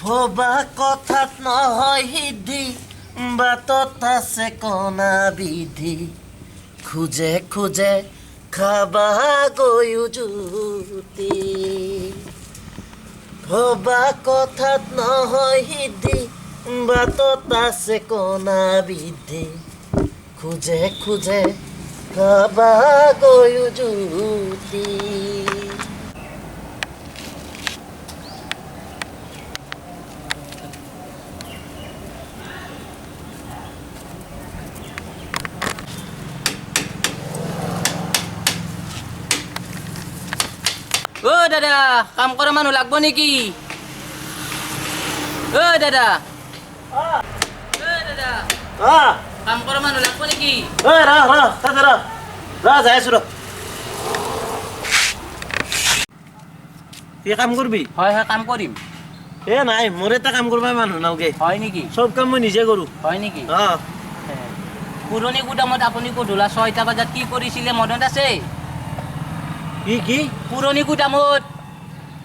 হবা কথাত নহয় সিদ্ধি বাটত আছে কণা বিধি খোজে খোজে খাবা গৈও জুতি হবা কথাত নহয় সিদ্ধি বাটত আছে কণা বিধি খোজে খোজে খাবা গৈও জুতি ও দাদা কাম কৰা মানুহ লাগব নেকি ও দাদা কাম কৰা মানুহ লাগব নেকি যাই আছো কি কাম কৰবি হয় হয় কাম কৰিম এ নাই মোৰ এটা কাম কৰবা মানুহ নাওগে হয় নেকি সব কাম মই নিজে কৰো হয় নেকি পুৰণি গুদামত আপুনি গধূলা 6টা বজাত কি কৰিছিলে মনত আছে কি কি পুৰণি গুদামত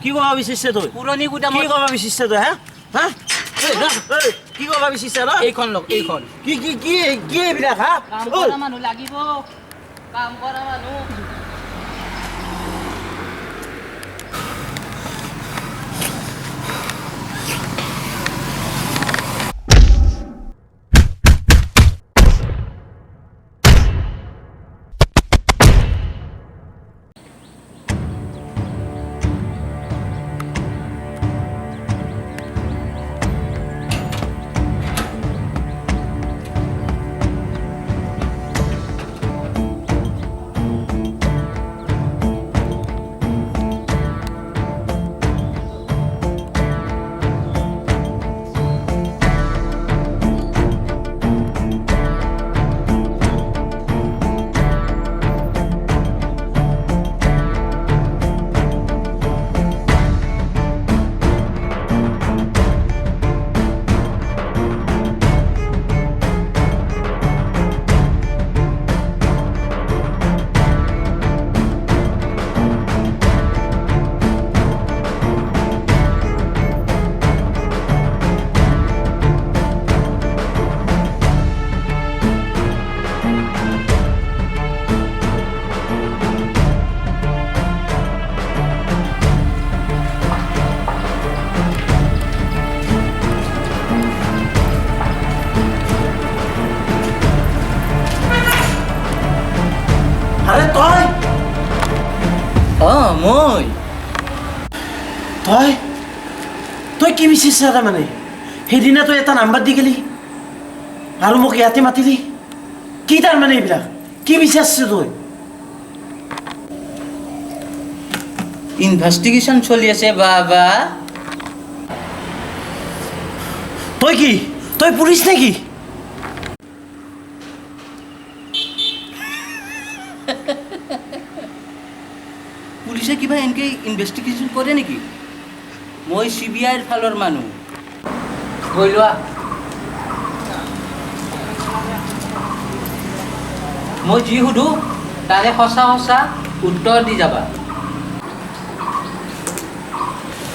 কি কবা বিচাৰিছে তই পুৰণি গুদামত কি কবা বিচাৰিছে তই হা কি কবা বিচাৰিছে ৰ এইখন লওক এইখন কি কি কি কি এইবিলাক হা কাম কৰা মানুহ লাগিব কাম কৰা মানুহ মই তই তই কি বিচাৰিছ মানে সেইদিনা তই এটা নাম্বাৰ দি গেলি আৰু মোক ইয়াতে মাতিলি কি তাৰ মানে এইবিলাক কি বিচাৰিছ তই ইনভেষ্টিগেশ্যন চলি আছে বাবা তই কি তই পুলিচ নেকি পুলিচে কিবা এনেকৈ ইনভেষ্টিগেশ্যন কৰে নেকি মই CBIৰ ফালৰ মানুহ গৈ লোৱা মই যি সুধো তাৰে সঁচা সঁচা উত্তৰ দি যাবা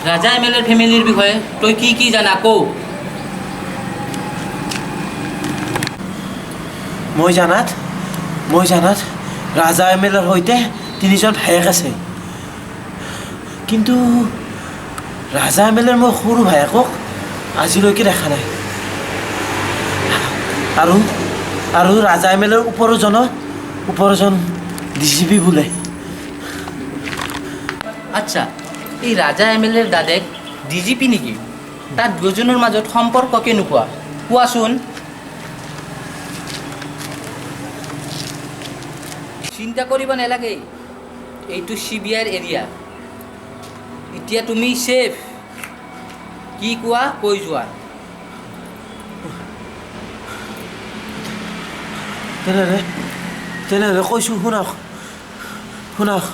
ৰাজা MLAৰ ফেমিলিৰ বিষয়ে তই কি কি জানা কও মই জানাত ৰাজা MLAৰ সৈতে 3জন ভায়েক আছে কিন্তু ৰাজা MLAৰ মই সৰু ভায়েকক আজিলৈকে দেখা নাই আৰু ৰাজা MLAৰ ওপৰজন DGP বোলে আচ্ছা এই ৰাজা MLAৰ দাদেক DGP নেকি তাত দুজনৰ মাজত সম্পৰ্ক কেনেকুৱা কোৱাচোন চিন্তা কৰিব নালাগে এইটো CBIৰ এৰিয়া এতিয়া তুমি সেফ কি কোৱা কৈ যোৱা তেনেহ'লে কৈছোঁ শুনক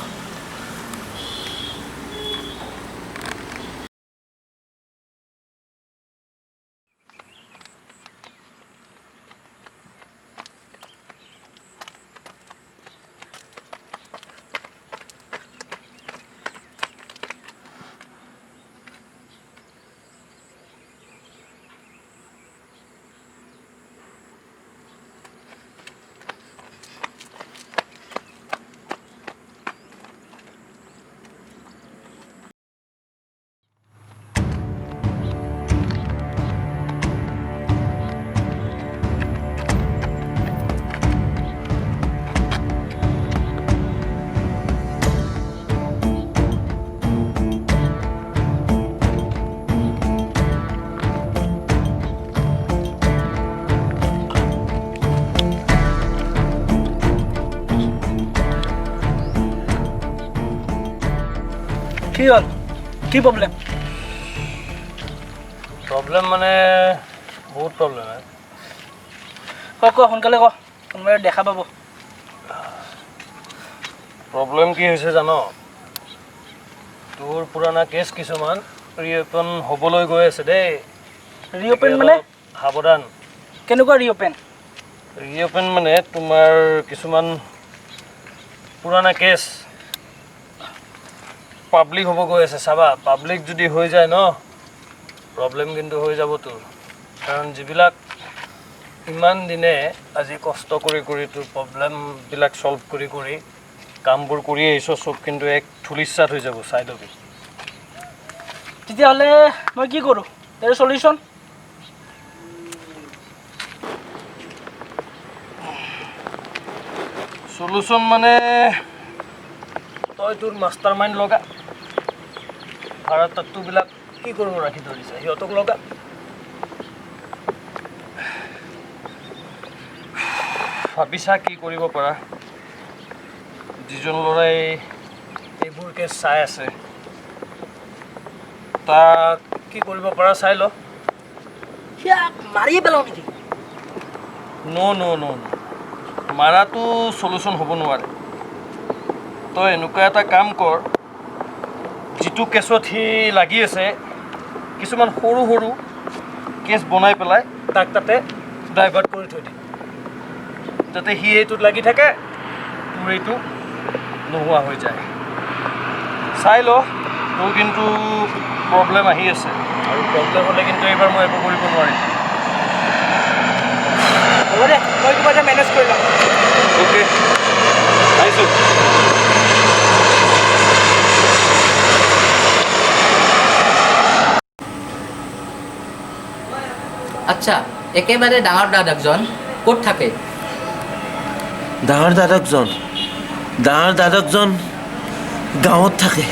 কি হ'ল কি প্ৰব্লেম প্ৰব্লেম মানে বহুত প্ৰব্লেম ক সোনকালে ক কোনোবাই দেখা পাব প্ৰব্লেম কি হৈছে জানো তোৰ পুৰণা কেছ কিছুমান ৰিঅপেন হ'বলৈ গৈ আছে দেই ৰিঅপেন মানে সাৱধান কেনেকুৱা ৰিঅপেন মানে তোমাৰ কিছুমান পুৰণা কেছ পাব্লিক হ'ব গৈ আছে চাবা পাব্লিক যদি হৈ যায় ন প্ৰব্লেম কিন্তু হৈ যাব তোৰ কাৰণ যিবিলাক ইমান দিনে আজি কষ্ট কৰি কৰি তোৰ প্ৰব্লেমবিলাক সলভ কৰি কৰি কামবোৰ কৰি আহিছ সব কিন্তু এক ধুলিচ্ছাত হৈ যাব চাই ল'বি তেতিয়াহ'লে মই কি কৰোঁ তাৰ সলিউশ্যন সলিউশ্যন মানে তই তোৰ মাষ্টাৰ মাইণ্ড লগা ভাৰত তত্ত্ববিলাক কি কৰিব ৰাখি ধৰিছে সিহঁতক লগা ভাবিছা কি কৰিব পাৰা যিজন ল'ৰাই এইবোৰ কেছ চাই আছে তাক কি কৰিব পাৰা চাই ল মাৰিয়ে পেলাওঁ নেকি ন মাৰাটো সলিউশ্যন হ'ব নোৱাৰে তই এনেকুৱা এটা কাম কৰ যিটো কেছত সি লাগি আছে কিছুমান সৰু সৰু কেছ বনাই পেলাই তাক তাতে ডাইভাৰ্ট কৰি থৈ দিয়ে যাতে সি এইটোত লাগি থাকে তোৰ এইটো নোহোৱা হৈ যায় চাই ল তোৰ কিন্তু প্ৰব্লেম আহি আছে আৰু প্ৰব্লেম হ'লে কিন্তু এইবাৰ মই একো কৰিব নোৱাৰিম হ'ব দে মই কিবা এটা মেনেজ কৰি ল'ম অ'কে আহিছোঁ আচ্ছা একেবাৰে ডাঙৰ দাদাকজন ক'ত থাকে ডাঙৰ দাদকজন গাঁৱত থাকে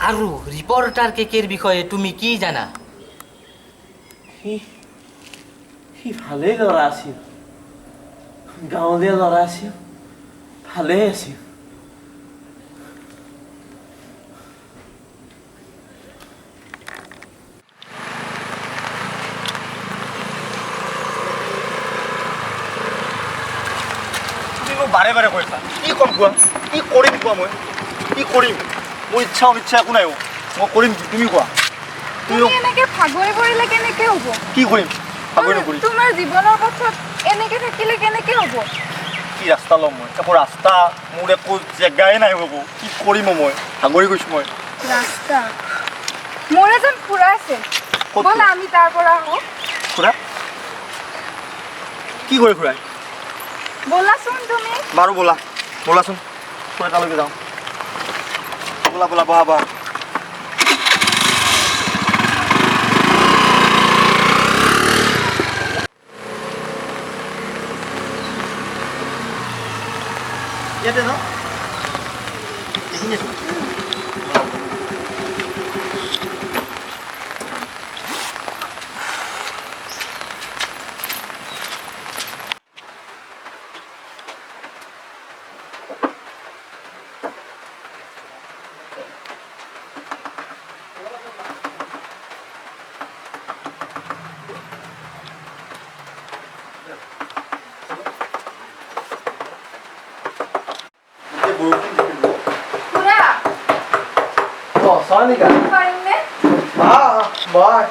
আৰু ৰিপৰ্টাৰ কেকেৰ বিষয়ে তুমি কি জানা সি ভালেই ল'ৰা আছিল গাঁৱলীয়া ল'ৰা আছিল ভালেই আছিল বাৰে বাৰে কৈছা কি ক'ম কোৱা কি কৰিম কোৱা মই কি কৰিম মোৰ ইচ্ছা অনিচ্ছা একো নাই মই কৰিম কি তুমি কোৱা তুমি এনেকে ভাগৰি পৰিলে কেনেকে হ'ব কি কৰিম ভাগৰি নকৰি তোমাৰ জীৱনৰ পথত এনেকে থাকিলে কেনেকে হ'ব কি ৰাস্তা ল'ম মই একো ৰাস্তা মোৰ একো জেগাই নাই হ'ব কি কৰিম মই ভাগৰি গৈছোঁ মই ৰাস্তা মোৰ এজন খুৰা আছে ব'লা আমি তাৰ পৰা আহোঁ খুৰা কি কৰে খুৰাই ব'লাচোন তুমি বাৰু ব'লাচোন খুৰা তালৈকে যাওঁ ব'লা বহা ইয়াতে ন এইখিনি আছোঁ বৰষুণ দিছিল খুৰা চয়নিকা পাৰিমনে বয়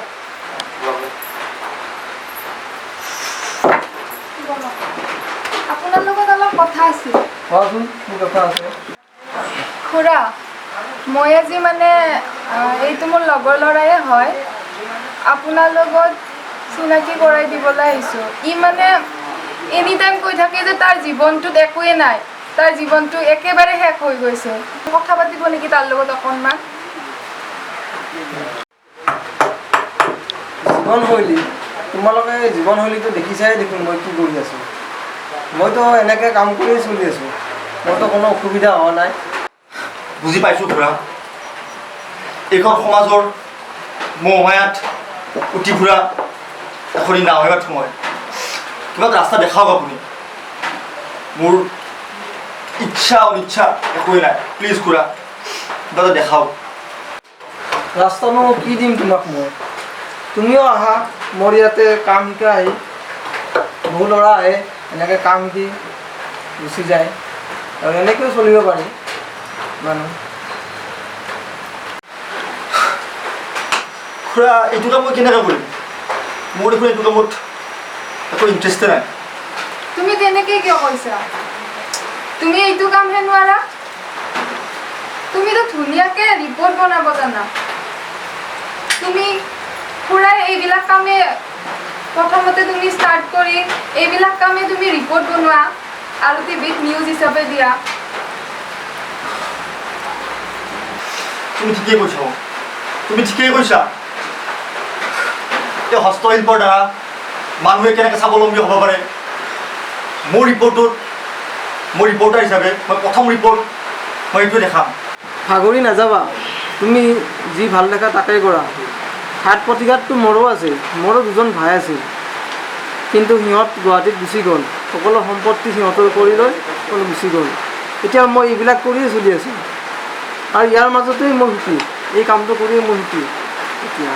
আপোনাৰ লগত অলপ কথা আছিল কোৱাচোন মোৰ কথা আছে খুৰা মই আজি মানে এইটো মোৰ লগৰ ল'ৰায়ে হয় আপোনাৰ লগত চিনাকি কৰাই দিবলৈ আহিছোঁ ই মানে এনি টাইম কৈ থাকে যে তাৰ জীৱনটোত একোৱে নাই তাৰ জীৱনটো একেবাৰে শেষ হৈ গৈছে কথা পাতিব নেকি তাৰ লগত অকণমান জীৱনশৈলী তোমালোকে জীৱনশৈলীটো দেখিছাই দেখোন মই কি কৰি আছোঁ মইতো এনেকৈ কাম কৰিয়ে চলি আছোঁ মোৰতো কোনো অসুবিধা হোৱা নাই বুজি পাইছোঁ খুৰা এইখন সমাজৰ মোহমায়াত উঠি ফুৰা এখনি নাওহেবাত সময় কিবা এটা ৰাস্তা দেখাওক আপুনি মোৰ ইচ্ছা অনিচ্ছা একোৱেই নাই প্লিজ খুৰা কিবা এটা দেখাওক ৰাস্তানো কি দিম তোমাক মই তুমিও আহা মোৰ ইয়াতে কাম শিকা আহি বহু ল'ৰা আহে এনেকৈ কাম শিকি গুচি যায় আৰু এনেকৈও চলিব পাৰি মানুহ খুৰা এইটো কাম মই কেনেকৈ কৰিম মোৰ দেখোন এইটো কামত একো ইণ্টাৰেষ্টে নাই তুমি তেনেকৈ কিয় কৈছা তুমি এইটো কামহে নোৱাৰা তুমিতো ধুনীয়াকৈ ৰিপৰ্ট বনাব জানা তুমি খুৰাই এইবিলাক কামে প্ৰথমতে তুমি ষ্টাৰ্ট কৰি এইবিলাক কামে তুমি ৰিপৰ্ট বনোৱা আৰু টিভিত নিউজ হিচাপে দিয়া তুমি ঠিকেই কৈছা তুমি ঠিকেই কৈছা এই হস্তশিল্পৰ দ্বাৰা মানুহে কেনেকৈ স্বাৱলম্বী হ'ব পাৰে মোৰ ৰিপৰ্টটোত মোৰ ৰিপৰ্টাৰ হিচাপে মই প্ৰথম ৰিপৰ্ট মই এইটোৱে দেখাম ভাগৰি নাযাবা তুমি যি ভাল দেখা তাকেই কৰা হাত প্ৰতিঘাতটো মোৰো আছে মোৰো দুজন ভাই আছিল কিন্তু সিহঁত গুৱাহাটীত গুচি গ'ল সকলো সম্পত্তি সিহঁতৰ কৰি লৈ সকলো গুচি গ'ল এতিয়া মই এইবিলাক কৰিয়ে চলি আছোঁ আৰু ইয়াৰ মাজতেই মই সুখী এই কামটো কৰিয়ে মই সুখী এতিয়া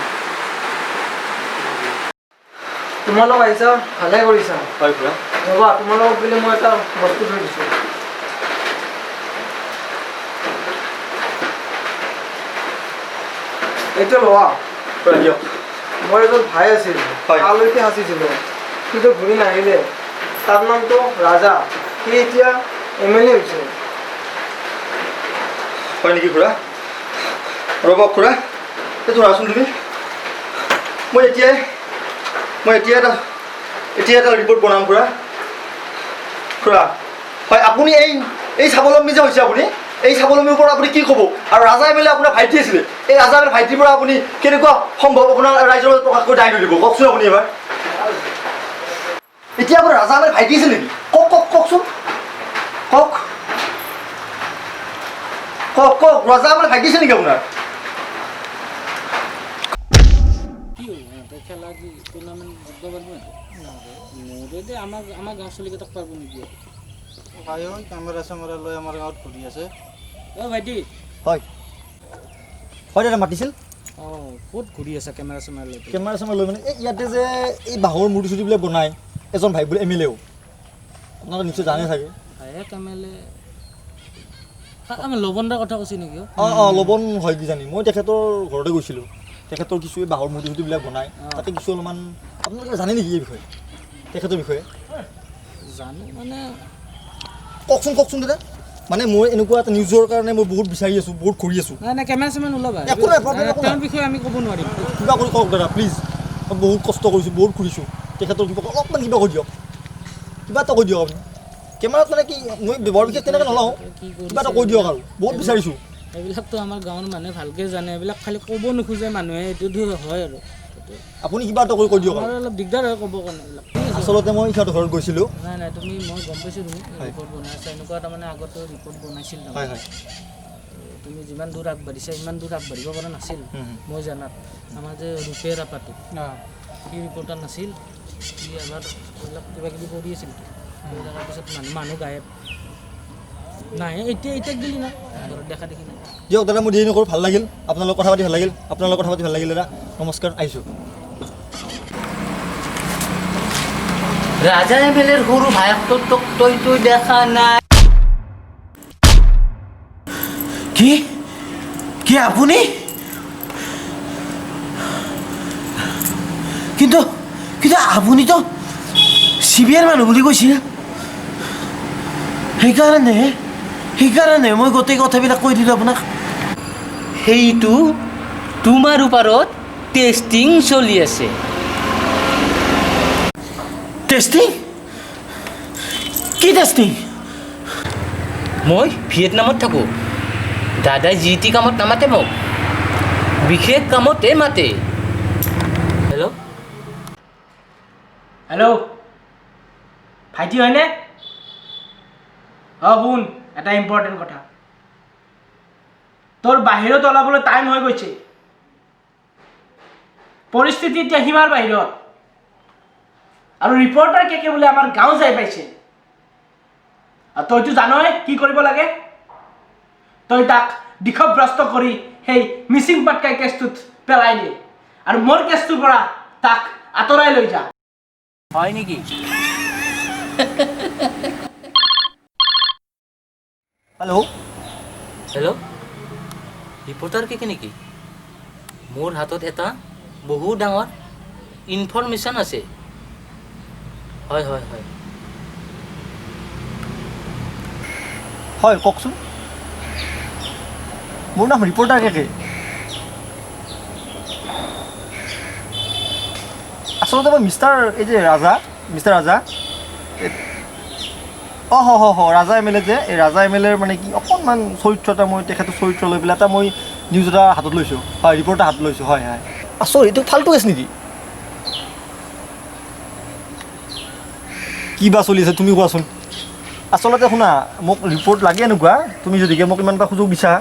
তোমালোক আহিছা ভালে কৰিছা হয় খুৰা ৰ'বা তোমালোকক বুলি মই এটা বস্তু থৈ দিছোঁ এইটো লোৱা খুৰা দিয়ক মোৰ এজন ভাই আছিল হয়। তালৈকে সাঁচিছিলোঁ কিন্তু ঘূৰি নাহিলে তাৰ নামটো ৰাজা সি এতিয়া MLA হৈছে হয় নেকি খুৰা ৰ'ব খুৰা এইটো ৰাচোন তুমি মই এতিয়া এটা ৰিপৰ্ট বনাম খুৰা খুৰা হয় আপুনি এই স্বাৱলম্বী যে হৈছে আপুনি এই স্বাৱলম্বীৰ ওপৰত আপুনি কি ক'ব আৰু ৰাজা MLA আপোনাৰ ভাইটি আছিলে এই ৰাজা MLA ভাইটিৰ পৰা আপুনি কেনেকুৱা সম্ভৱ আপোনাৰ ৰাইজৰ মাজত প্ৰকাশ কৰি দাঙি ধৰিব কওকচোন আপুনি এবাৰ এতিয়া আপোনাৰ ৰাজা MLA ভাইটি আছিল নেকি কওকচোন কওক ৰাজা MLA ভাইটি আছিল নেকি আপোনাৰ খেলা কি টুৰ্ণামেণ্ট জিকিব পাৰিব মোৰে আমাৰ গাঁৱৰ চলিকেইটাক পাৰিব নেকি ভাই কেমেৰা চেমেৰা লৈ আমাৰ গাঁৱত ঘূৰি আছে অ' ভাইটি হয় হয় দাদা মাতিছিল অঁ ক'ত ঘূৰি আছে কেমেৰা চেমেৰা লৈ কেমেৰা চেমেৰা লৈ মানে ইয়াতে যে এই বাঁহৰ মূৰ্তি চুৰ্তিবিলাক বনায় এজন ভাই বোলে MLA আপোনালোকে নিশ্চয় জানে চাগে ভায়েক MLA আমি লবণদাৰ কথা কৈছে নেকি অঁ লবণ হয় কিজানি মই তেখেতৰ ঘৰতে গৈছিলোঁ তেখেতৰ কিছু বাঁহৰ মূৰ্তি চুৰ্তিবিলাক বনায় তাতে কিছু অলপমান আপোনালোকে জানে নেকি এই বিষয়ে তেখেতৰ বিষয়ে জানো মানে কওকচোন দাদা মানে মই এনেকুৱা এটা নিউজৰ কাৰণে মই বহুত বিচাৰি আছোঁ বহুত ঘূৰি আছোঁ নাই কেমেৰা চেমেৰা নোলাবা একো নাই problem একো নাই। তেওঁৰ বিষয়ে আমি ক'ব নোৱাৰিম কিবা কৰি কওক দাদা প্লিজ মই বহুত কষ্ট কৰিছোঁ বহুত ঘূৰিছোঁ তেখেতৰ কিবা অলপমান কিবা কৈ দিয়ক কিবা এটা কৈ দিয়ক আপুনি কেমেৰাত মানে কি মই ব্যৱহাৰ বিশেষ তেনেকৈ নলওঁ কিবা এটা কৈ দিয়ক আৰু বহুত বিচাৰিছোঁ এইবিলাকতো আমাৰ গাঁৱৰ মানুহে ভালকৈ জানে এইবিলাক খালি ক'ব নোখোজে মানুহে এইটো হয় আৰু আপুনি কিবা এটা কৈ দিয়ক আমাৰ আৰু অলপ দিগদাৰ হয় ক'ব কাৰণে এইবিলাক আচলতে মই সিহঁতৰ ঘৰত গৈছিলোঁ নাই মই গম পাইছোঁ তুমি ৰিপৰ্ট বনাই আছা এনেকুৱা তাৰমানে আগতে ৰিপৰ্ট বনাইছিল হয় তুমি যিমান দূৰ আগবাঢ়িছা ইমান দূৰ আগবাঢ়িব পৰা নাছিল মই জানাত আমাৰ যে ৰূপে ৰাপাটো সি ৰিপৰ্টাৰ নাছিল সি এবাৰ এইবিলাক কিবা কিবি কৰি আছিল তাৰপিছত মানুহ গায়ব নাই এতিয়া গ'লি না ঘৰত দেখা দেখি নাই দিয়ক দাদা মই দেৰি নকৰোঁ ভাল লাগিল আপোনাৰ লগত কথা পাতি ভাল লাগিল আপোনাৰ লগত কথা পাতি ভাল লাগিল দাদা নমস্কাৰ আহিছোঁ ৰাজা MLAৰ সৰু ভায়েকটোক তই দেখা নাই কি কি আপুনি কিন্তু কিন্তু আপুনিতো চিবিআইৰ মানুহ বুলি কৈছিল সেইকাৰণে মই গোটেই কথাবিলাক কৈ দিলোঁ আপোনাক সেইটো তোমাৰ ওপৰত টেষ্টিং চলি আছে টেষ্টিং কি টেষ্টিং মই ভিয়েটনামত থাকোঁ দাদাই যি টি কামত নামাতে মোক বিশেষ কামতে মাতে হেল্ল' হেল্ল' ভাইটি হয়নে শুন এটা ইম্পৰ্টেণ্ট কথা তোৰ বাহিৰত ওলাবলৈ টাইম হৈ গৈছে পৰিস্থিতি এতিয়া সীমাৰ বাহিৰত আৰু ৰিপৰ্টাৰ কে বোলে আমাৰ গাঁও যাই পাইছে আৰু তইতো জানই কি কৰিব লাগে তই তাক দিশভ্ৰষ্ট কৰি সেই মিচিং পাটকাই কেছটোত পেলাই দিয়ে আৰু মোৰ কেছটোৰ পৰা তাক আঁতৰাই লৈ যা হয় নেকি হেল্ল' হেল্ল' ৰিপৰ্টাৰ কে নেকি মোৰ হাতত এটা বহু ডাঙৰ ইনফৰমেশ্যন আছে হয় হয় হয় হয় কওকচোন মোৰ নাম ৰিপৰ্টাৰ কে আচলতে মই এই যে মিষ্টাৰ ৰাজা ৰাজা এম এল এ যে এই ৰাজা এম এল এৰ মানে কি অকণমান চৰিত্ৰ এটা মই তেখেতৰ চৰিত্ৰ লৈ পেলাই এটা মই নিউজ এটা হাতত লৈছোঁ হয় ৰিপৰ্ট এটা হাতত লৈছোঁ হয় হয় এইটো ফাল্টু কেছ নেকি কি বা চলি আছে তুমি কোৱাচোন আচলতে শুনা মোক ৰিপৰ্ট লাগে এনেকুৱা তুমি যদিকে মোক ইমান এটা সুযোগ দিছা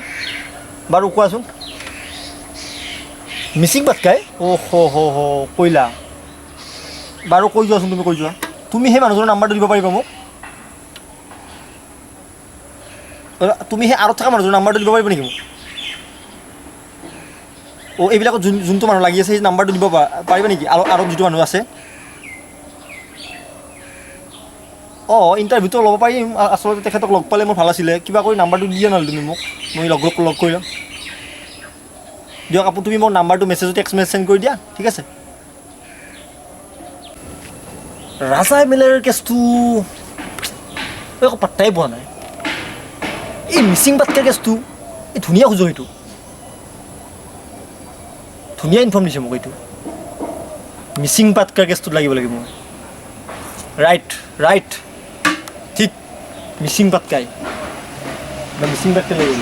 বাৰু কোৱাচোন মিচিং পাটকাই কৈলা বাৰু কৈ যোৱাচোন তুমি কৈ যোৱা তুমি সেই মানুহজনৰ নাম্বাৰটো দিব পাৰিবা মোক তুমি সেই আঁৰত থকা মানুহজনৰ নাম্বাৰটো দিব পাৰিবা নেকি মোক এইবিলাকত যোনটো মানুহ লাগি আছে সেই নাম্বাৰটো দিব পাৰিবা নেকি আৰু যিটো মানুহ আছে ইণ্টাৰভিউটো ল'ব পাৰিম আচলতে তেখেতক লগ পালে মোৰ ভাল আছিলে কিবা কৰি নাম্বাৰটো দিয়া নহ'লে তুমি মোক মই লগ কৰি ল'ম দিয়ক তুমি মোক নাম্বাৰটো মেছেজত টেক্সট মেছেজ চেণ্ড কৰি দিয়া ঠিক আছে ৰাজা এম এল এৰ কেছটো একো পাত্তাই পোৱা নাই এই মিচিং পাটকাই কেছটো এই ধুনীয়া সুযোগ এইটো ধুনীয়া ইনফৰ্ম দিছে মোক এইটো মিচিং পাটকাৰ কেছটোত লাগিব লাগিব মই ৰাইট ঠিক মিচিং পাটকাই লাগিব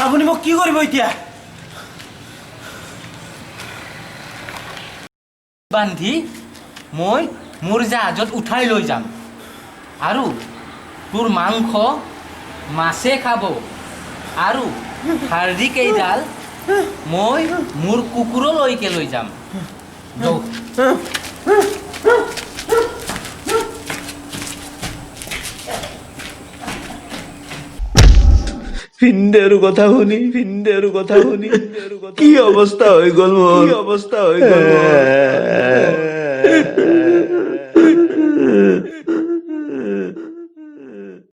আপুনি মোক কি কৰিব এতিয়া বান্ধি মই মোৰ জাহাজত উঠাই লৈ যাম আৰু তোৰ মাংস মাছে খাব আৰু হাৰ্দি কেইডাল মই মোৰ কুকুৰলৈকে লৈ যাম ভিনদেউৰ কথা শুনি কি অৱস্থা হৈ গ'ল মোৰ